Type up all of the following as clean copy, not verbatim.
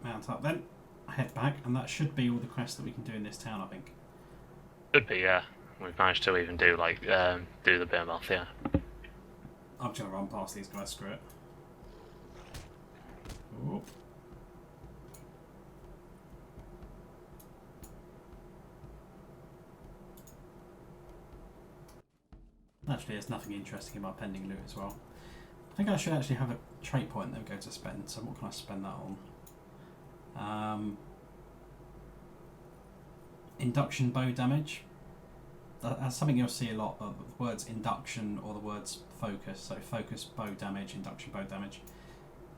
mount up then. Head back, and that should be all the quests that we can do in this town, I think. Should be, yeah. We've managed to even do like do the bear mouth, yeah. I'm just gonna run past these guys. Screw it. Ooh. Actually, there's nothing interesting in my pending loot as well. I think I should actually have a trait point that we go to spend. So what can I spend that on? Induction bow damage. That's something you'll see a lot of the words induction or the words focus. So focus bow damage, induction bow damage.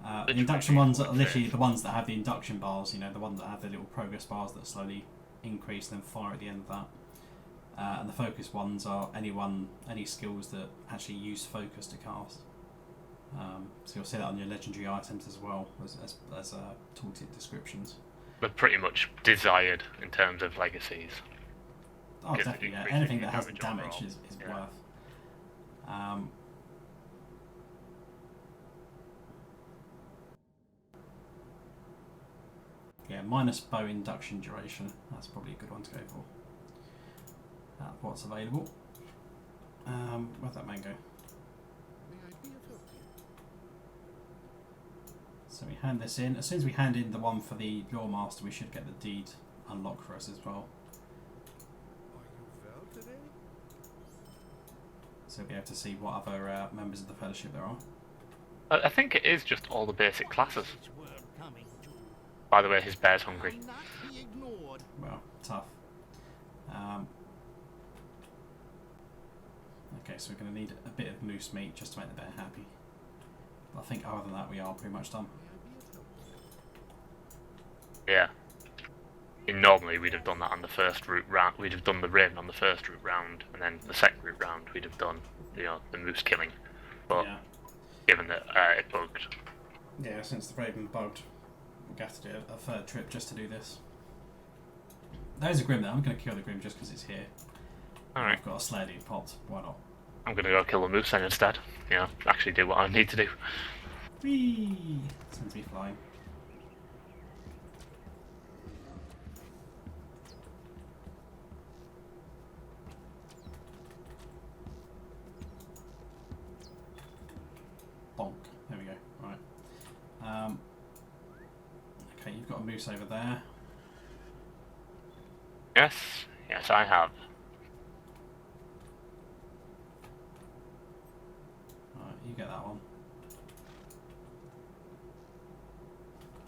The induction ones are literally the ones that have the induction bars, you know, the ones that have the little progress bars that slowly increase and then fire at the end of that. And the focus ones are any skills that actually use focus to cast. So you'll see that on your legendary items as well as tooltip descriptions. They're pretty much desired in terms of legacies. Oh, definitely, yeah. Anything that has damage is yeah. worth. Yeah, minus bow induction duration. That's probably a good one to go for. What's available. Where'd that man go? So we hand this in. As soon as we hand in the one for the Lore Master, we should get the deed unlocked for us as well. So we'll be able to see what other members of the Fellowship there are. I think it is just all the basic classes. By the way, his bear's hungry. Well, tough. Okay, so we're going to need a bit of moose meat just to make the bear happy. But I think other than that, we are pretty much done. Yeah. Normally we'd have done that on the first route round. We'd have done the raven on the first route round, and then the second route round we'd have done, the moose killing. But yeah. Given that it bugged. Yeah, since the raven bugged, we'll have to do a third trip just to do this. There's a grim there. I'm going to kill the grim just because it's here. Alright. I've got a sled in pot. Why not? I'm going to go kill the moose then instead. Actually do what I need to do. Whee! Seems to be flying. Bonk. There we go. Right. Okay, you've got a moose over there. Yes, I have. Alright, you get that one.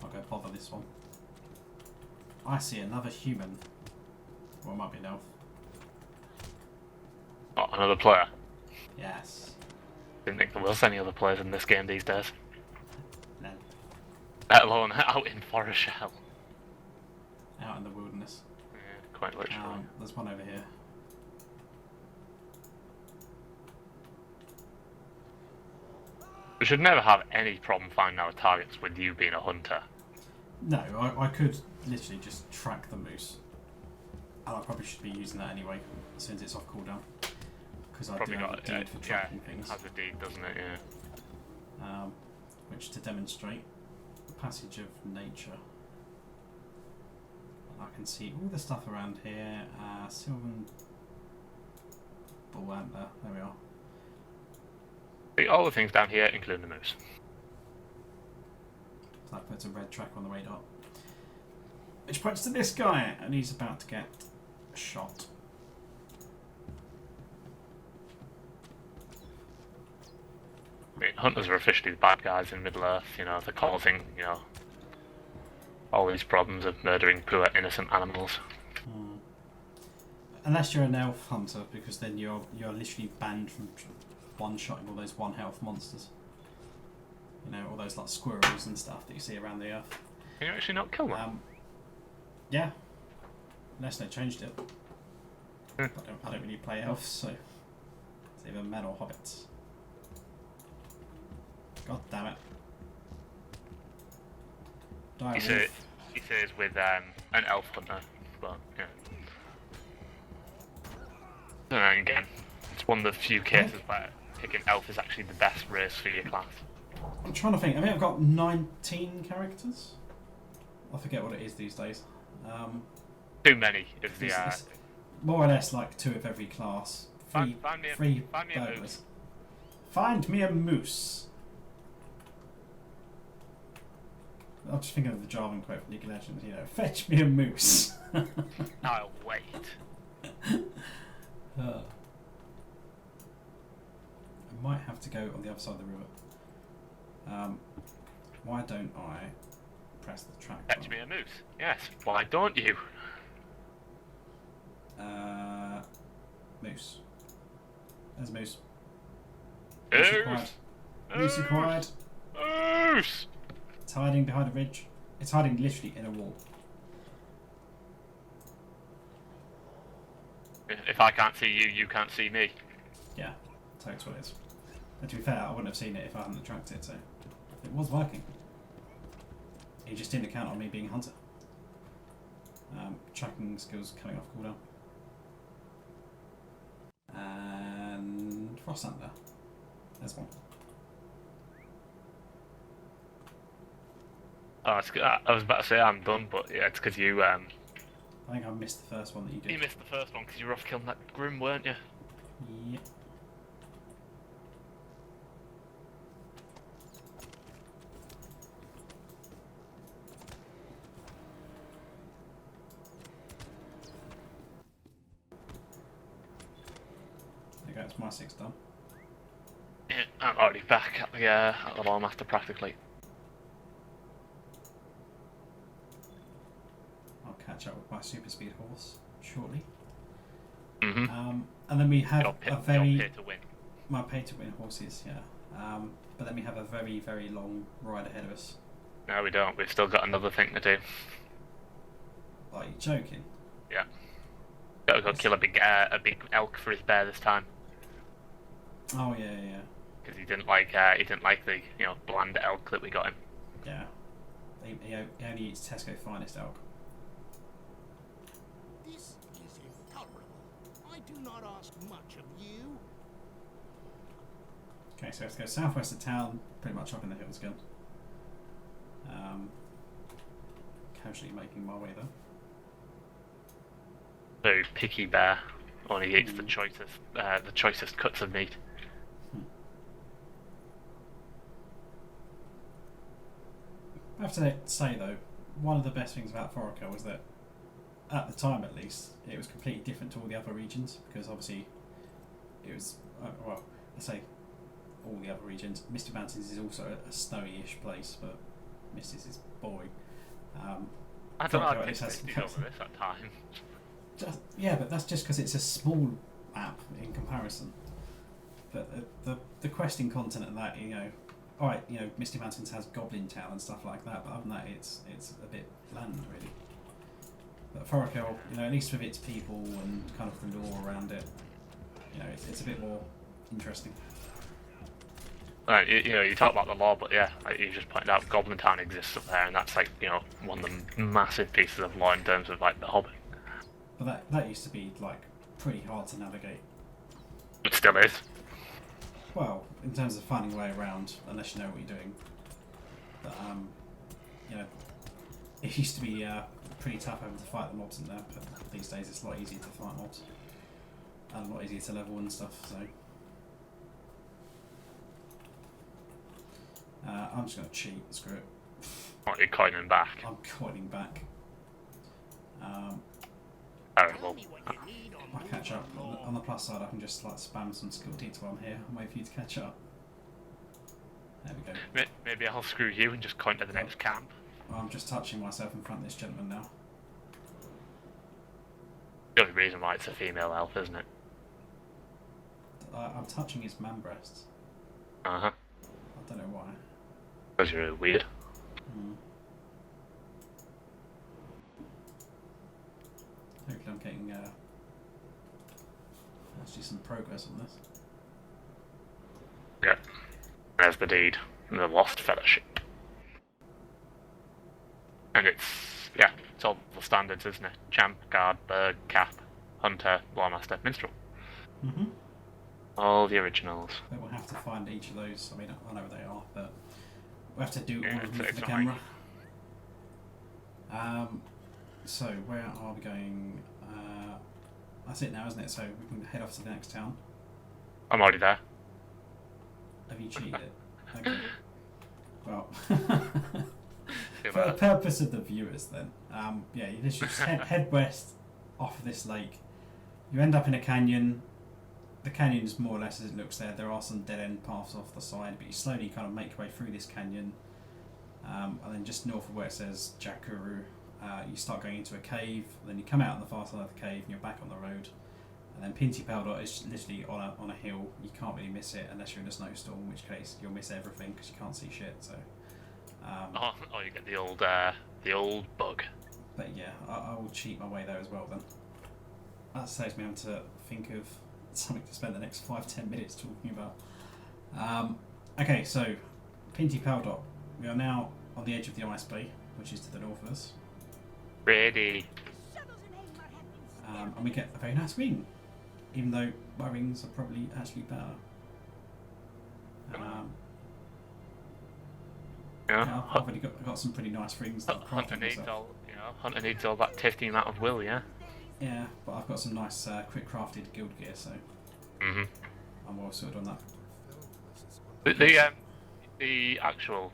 I'll go bother this one. I see another human. Well, it might be an elf. Oh, another player. Yes. Didn't think there was any other players in this game these days. No. Let alone out in Forochel. Out in the wilderness. Yeah, quite literally. There's one over here. We should never have any problem finding our targets with you being a hunter. No, I could literally just track the moose. And I probably should be using that anyway, as soon as it's off cooldown. Because I do have a deed for tracking things. Has a deed, doesn't it? Yeah. Which to demonstrate the passage of nature. I can see all the stuff around here. Sylvan Bull Antler. There we are. See all the things down here, including the moose. So that puts a red track on the radar. Which points to this guy, and he's about to get shot. I mean, hunters are officially the bad guys in Middle-earth, they're causing, all these problems of murdering poor innocent animals. Unless you're an elf hunter, because then you're literally banned from one-shotting all those one-health monsters. All those like squirrels and stuff that you see around the earth. Can you actually not kill them? Yeah. Unless they changed it. Hmm. I don't really play elves, so it's either men or hobbits. God damn it. He says with an elf hunter, but yeah. And again, it's one of the few cases where picking elf is actually the best race for your class. I'm trying to think. I think I've got 19 characters I forget what it is these days. Too many is the. It's more or less like 2 of every class. Three burglars. Find me a moose. I'm just thinking of the Jarvan quote from League of Legends, you know, fetch me a moose. I'll wait. I might have to go on the other side of the river. Why don't I press the track Fetch me a moose. Yes, why don't you? Moose. There's a moose. Moose acquired. Moose acquired. Moose! It's hiding behind a ridge. It's hiding literally in a wall. If I can't see you, you can't see me. Yeah, that's what it is. And to be fair, I wouldn't have seen it if I hadn't attracted it, so it was working. It just didn't account on me being a hunter. Tracking skills coming off cooldown. And Frost Thunder. There's one. Oh, it's good. I was about to say I'm done, but yeah, it's because you. I think I missed the first one that you did. You missed the first one because you were off killing that Grim, weren't you? Yep. There you go, it's my 6 done. Yeah, I'm already back at the Lawmaster practically. I'll catch up with my super speed horse shortly. Mm-hmm. And then we have a very pay to win. my pay to win horses, yeah. But then we have a very, very long ride ahead of us. No, we don't. We've still got another thing to do. Are you joking? Yeah. Gotta go kill a big elk for his bear this time. Oh yeah, yeah, yeah. Because he didn't like the bland elk that we got him. Yeah. He only eats Tesco finest elk. This is intolerable. I do not ask much of you. Okay, so let's go southwest of town, pretty much up in the hills again. Casually making my way there. Very picky bear. Only eats the choicest cuts of meat. I have to say though, one of the best things about Forochel was that, at the time at least, it was completely different to all the other regions, because obviously it was, well, I say all the other regions. Misty Mountains is also a snowy-ish place, but Misty's is boring. I don't know how Forochel at to least has take over this at time. yeah, but that's just because it's a small map in comparison. But the questing content and that, alright, Misty Mountains has Goblin Town and stuff like that, but other than that, it's a bit bland, really. But Forochel, at least with its people and kind of the lore around it, it's a bit more interesting. Right, you talk about the lore, but yeah, like you just pointed out, Goblin Town exists up there, and that's like one of the massive pieces of lore in terms of like the Hobbit. But that used to be like pretty hard to navigate. It still is. Well, in terms of finding a way around, unless you know what you're doing. But it used to be pretty tough having to fight the mobs in there. But these days it's a lot easier to fight mobs and a lot easier to level and stuff. So I'm just gonna cheat. Screw it. What, you're coining back? I'm coining back. Terrible. I'll catch up. On the plus side, I can just like spam some skill deeds while I'm here and wait for you to catch up. There we go. Maybe I'll screw you and just coin to the next camp. I'm just touching myself in front of this gentleman now. The only reason why it's a female elf, isn't it? I'm touching his man breasts. Uh-huh. I don't know why. Because you're weird. Hopefully I'm getting actually some progress on this. Yeah. There's the deed. The Lost Fellowship. And it's all the standards, isn't it? Champ, Guard, Berg, Cap, Hunter, Lawmaster, Minstrel. Mm-hmm. All the originals. But we'll have to find each of those. I mean, I know where they are, but we'll have to do all of them for it's the not camera. So where are we going? That's it now, isn't it? So we can head off to the next town. I'm already there. Have you cheated it? Okay. Well, See for the about that. purpose of the viewers, then, yeah, you literally just head west off of this lake. You end up in a canyon. The canyon is more or less as it looks there. There are some dead end paths off the side, but you slowly kind of make your way through this canyon. And then just north of where it says Jakuru, you start going into a cave. Then you come out on the far side of the cave and you're back on the road. And then Pynti-Peldot is literally on a hill. You can't really miss it unless you're in a snowstorm, in which case you'll miss everything because you can't see shit. So, Oh, you get the old bug. but yeah, I will cheat my way there as well. Then that saves me having to think of something to spend the next 5-10 minutes talking about. Okay, so Pynti-Peldot. We are now on the edge of the Ice Bay, which is to the north of us, Ready. and we get a very nice ring, even though my rings are probably actually better. Yeah, I've already got some pretty nice rings that I've Hunter crafted needs myself. Hunter needs all that tasty amount of will, yeah. Yeah, but I've got some nice quick crafted guild gear, so Mhm. I'm well sorted on that. The actual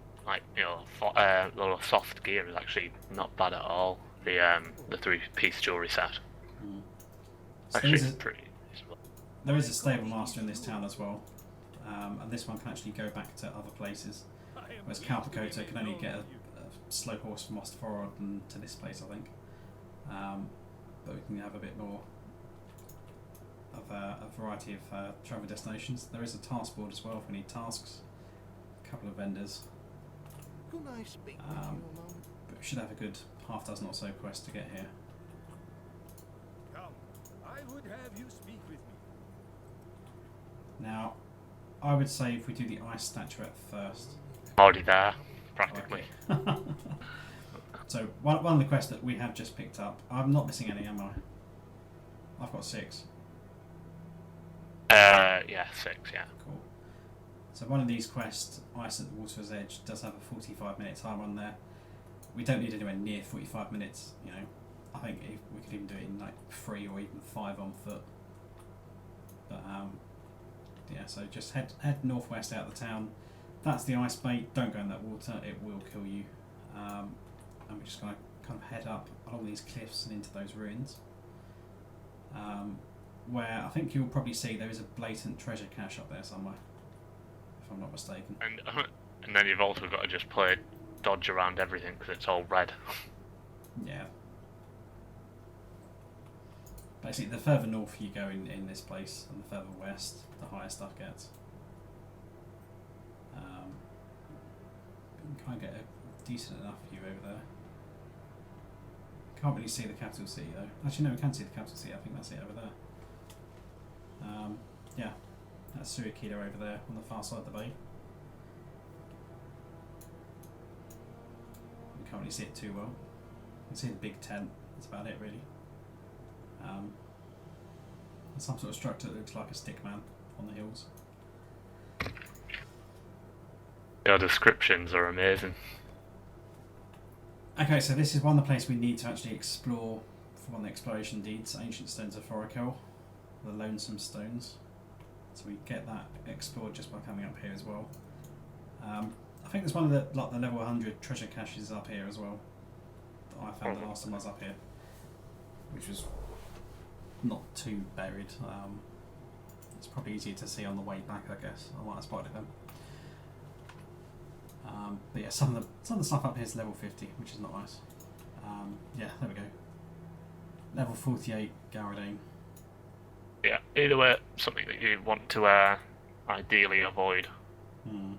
little soft gear is actually not bad at all. The 3-piece jewelry set. So Actually, pretty. there is a stable master in this town as well, and this one can actually go back to other places. Whereas Calpakota can only get a slow horse from Ostford and to this place, I think. But we can have a bit more of a variety of travel destinations. There is a task board as well if we need tasks. A couple of vendors. Could I speak with you a moment? But we should have a good half dozen or so quests to get here. Come, I would have you speak with me. Now, I would say if we do the ice statuette first. Already there, practically. Okay. So one of the quests that we have just picked up. I'm not missing any, am I? I've got 6. Yeah, 6, yeah. Cool. So one of these quests, Ice at the Water's Edge, does have a 45-minute time on there. We don't need anywhere near 45 minutes, you know. I think if we could even do it in like 3 or even 5 on foot. But yeah, so just head northwest out of the town. That's the ice bay. Don't go in that water; it will kill you. And we're just going to kind of head up along these cliffs and into those ruins. Where I think you'll probably see there is a blatant treasure cache up there somewhere, if I'm not mistaken. And then you've also got to just play dodge around everything because it's all red. Yeah. Basically, the further north you go in this place, and the further west, the higher stuff gets. You can kind of get a decent enough view over there. Can't really see the capital city though. Actually, no, we can see the capital city. I think that's it over there. Yeah, that's Suikida over there on the far side of the bay. You can't really see it too well. You can see the big tent. That's about it, really. And some sort of structure that looks like a stick man on the hills. Your descriptions are amazing. Okay, so this is one of the places we need to actually explore for one of the exploration deeds, Ancient Stones of Forochel, the Lonesome Stones. So we get that explored just by coming up here as well. I think there's one of the level 100 treasure caches up here as well that I found the last time I was up here, which was not too buried. It's probably easier to see on the way back, I guess. I might have spotted them. But yeah, some of the stuff up here is level 50, which is not nice. Yeah, there we go. Level 48 Garadane. Yeah, either way, something that you want to ideally avoid. Hmm.